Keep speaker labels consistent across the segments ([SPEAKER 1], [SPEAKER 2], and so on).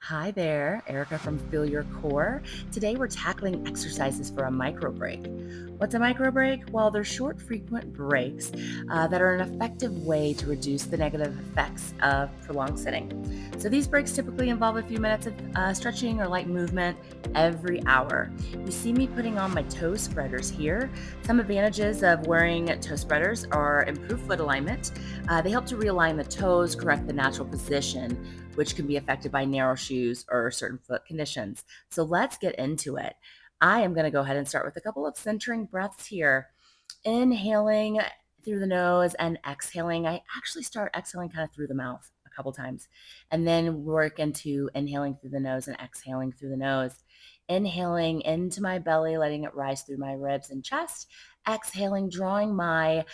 [SPEAKER 1] Hi there, Erica from Feel Your Core. Today we're tackling exercises for a micro break. What's a micro break? Well, they're short, frequent breaks that are an effective way to reduce the negative effects of prolonged sitting. So these breaks typically involve a few minutes of stretching or light movement every hour. You see me putting on my toe spreaders here. Some advantages of wearing toe spreaders are improved foot alignment. They help to realign the toes, correct the natural position, which can be affected by narrow shoes or certain foot conditions. So let's get into it. I am going to go ahead and start with a couple of centering breaths here. Inhaling through the nose and exhaling. I actually start exhaling kind of through the mouth a couple times and then work into inhaling through the nose and exhaling through the nose. Inhaling into my belly, letting it rise through my ribs and chest. Exhaling, drawing my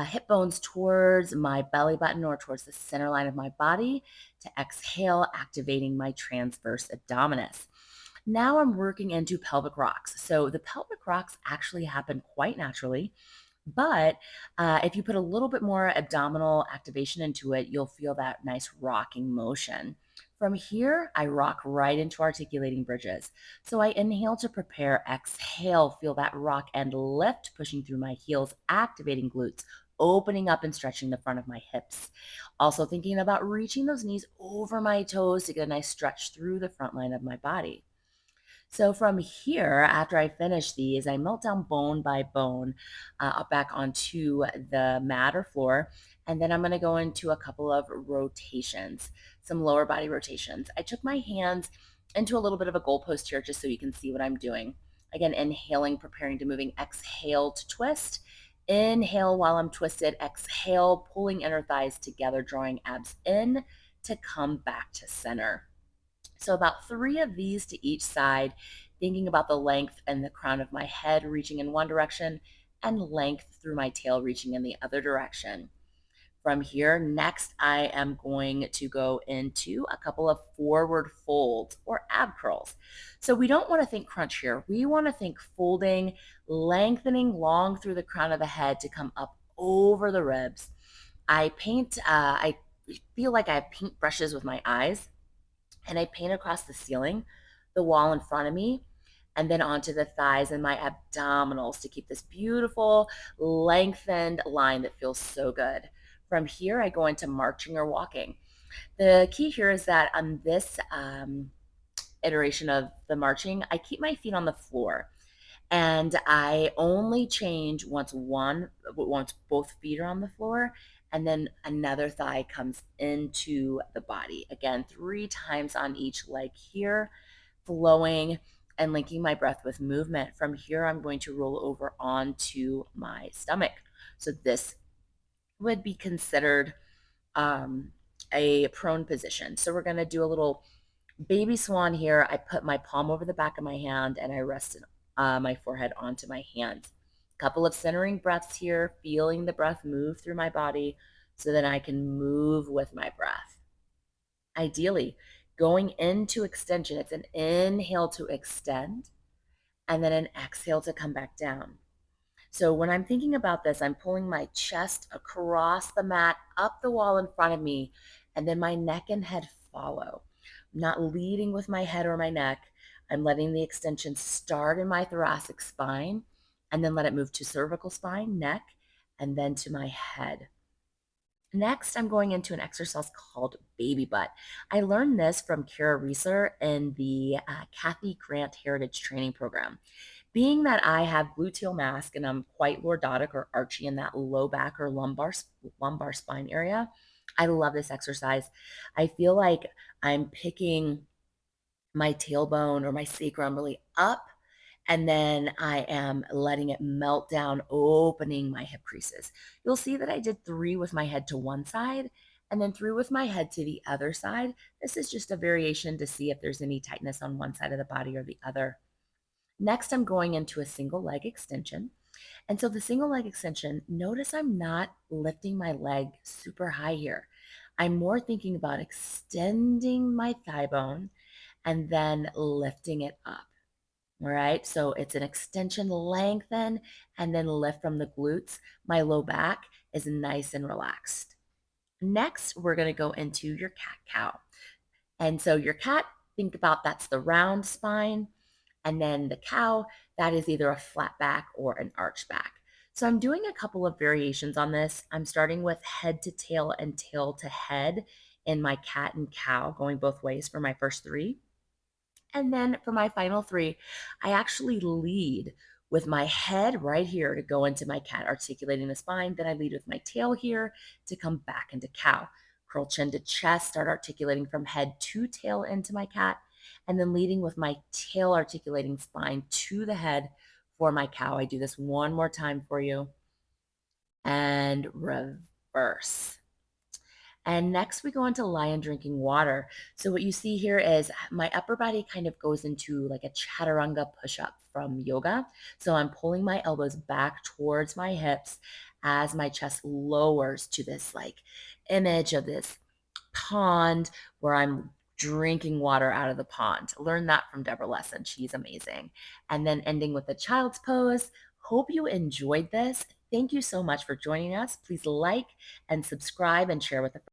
[SPEAKER 1] hip bones towards my belly button or towards the center line of my body to exhale, activating my transverse abdominis. Now I'm working into pelvic rocks. So the pelvic rocks actually happen quite naturally. But if you put a little bit more abdominal activation into it, you'll feel that nice rocking motion. From here, I rock right into articulating bridges. So I inhale to prepare, exhale, feel that rock and lift, pushing through my heels, activating glutes, opening up and stretching the front of my hips. Also thinking about reaching those knees over my toes to get a nice stretch through the front line of my body. So from here, after I finish these, I melt down bone by bone back onto the mat or floor. And then I'm going to go into a couple of rotations, some lower body rotations. I took my hands into a little bit of a goalpost here just so you can see what I'm doing. Again, inhaling, preparing to moving. Exhale to twist. Inhale while I'm twisted. Exhale, pulling inner thighs together, drawing abs in to come back to center. So about three of these to each side, thinking about the length and the crown of my head reaching in one direction and length through my tail reaching in the other direction. From here, next, I am going to go into a couple of forward folds or ab curls. So we don't want to think crunch here. We want to think folding, lengthening long through the crown of the head to come up over the ribs. I feel like I have paint brushes with my eyes and I paint across the ceiling, the wall in front of me, and then onto the thighs and my abdominals to keep this beautiful lengthened line that feels so good. From here, I go into marching or walking. The key here is that on this iteration of the marching, I keep my feet on the floor and I only change once both feet are on the floor, and then another thigh comes into the body. Again, 3 times on each leg here, flowing and linking my breath with movement. From here, I'm going to roll over onto my stomach. So this would be considered um, a prone position. So we're going to do a little baby swan here. I put my palm over the back of my hand and I rest my forehead onto my hands. Couple of centering breaths here, feeling the breath move through my body so that I can move with my breath. Ideally, going into extension, it's an inhale to extend and then an exhale to come back down. So when I'm thinking about this, I'm pulling my chest across the mat, up the wall in front of me, and then my neck and head follow. I'm not leading with my head or my neck. I'm letting the extension start in my thoracic spine and then let it move to cervical spine, neck, and then to my head. Next, I'm going into an exercise called baby butt. I learned this from Kara Reeser in the Kathy Grant Heritage Training Program. Being that I have gluteal mass and I'm quite lordotic or archy in that low back or lumbar spine area, I love this exercise. I feel like I'm picking my tailbone or my sacrum really up, and then I am letting it melt down, opening my hip creases. You'll see that I did 3 with my head to one side and then 3 with my head to the other side. This is just a variation to see if there's any tightness on one side of the body or the other. Next, I'm going into a single leg extension. And so the single leg extension, notice I'm not lifting my leg super high here. I'm more thinking about extending my thigh bone and then lifting it up. All right. So it's an extension, lengthen, and then lift from the glutes. My low back is nice and relaxed. Next, we're going to go into your cat cow. And so your cat Think about that's the round spine. And then the cow, that is either a flat back or an arch back. So I'm doing a couple of variations on this. I'm starting with head to tail and tail to head in my cat and cow, going both ways for my first three. And then for my final three, I actually lead with my head right here to go into my cat, articulating the spine. Then I lead with my tail here to come back into cow. Curl chin to chest, start articulating from head to tail into my cat, and then leading with my tail articulating spine to the head for my cow. I do this one more time for you and reverse. And next, we go into lion drinking water. So, what you see here is my upper body kind of goes into like a chaturanga push up from yoga. So, I'm pulling my elbows back towards my hips as my chest lowers to this like image of this pond where I'm drinking water out of the pond. Learn that from Deborah Lesson. She's amazing. And then ending with the child's pose. Hope you enjoyed this. Thank you so much for joining us. Please like and subscribe and share with a friend.